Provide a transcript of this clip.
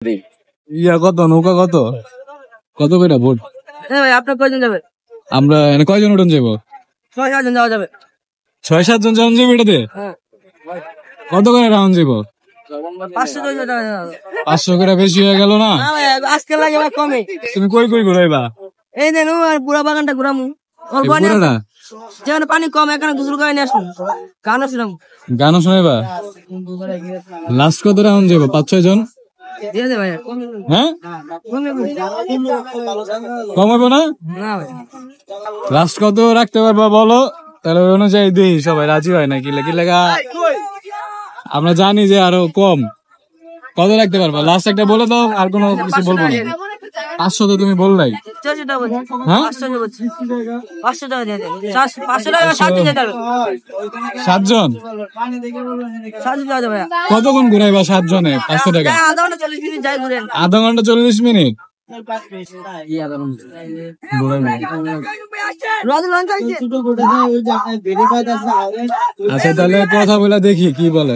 ইয়া কত নৌকা কত কত করে ভোট? ভাই আপনার কয়জন যাবে? আমরা এনে কয়জন উঠন যাবো? 6-7 জন যাওয়া যাবে। 6-7 জন যাওয়া যাবে এটাতে? হ্যাঁ কত করে রাউন্ড যাবো? 500 জন যাবে। 500 করে বেশি হয়ে গেল না? না ভাই আজকে লাগে ভাই কমে। তুমি কই কই ঘুরাইবা? এই দেন আর পুরা বাগানটা ঘুরামু। ওর বনে পুরাটা যেখানে পানি কম এখানে গোসল করে নিয়ে আসুন। গানও শুনাম। গানও শোনাইবা? লাস্ট কত রাউন্ড যাবো? 5-6 জন? দিয়ে দে ভাই। হ্যাঁ কমে কম হইব না? না ভাই লাস্ট কত রাখতে পারবা বলো, তাহলে ওই অনুযায়ী দিই সবাই রাজি হয় না। কি লেগা আমরা জানি যে আরো কম। কত রাখতে পারবা লাস্ট একটা বলে দাও, আর কোনো কিছু বলবো না। 500 তো তুমি বললাই। 400 টাকা বলছি। হ্যাঁ 500 টাকা বলছি। 500 টাকা দিয়ে দেন। 500 টাকা 7 জন যেতে হবে। 7 জন 7 জন যাওয়া যাবে। কতক্ষণ ঘুরাইবা? 7 জনে 500 টাকা? আধা ঘন্টা 40 মিনিট যাই ঘুরেন। আধা ঘন্টা 40 মিনিট রদ লঞ্চ আইছে। আচ্ছা তাহলে কথা বলে দেখি কি বলে।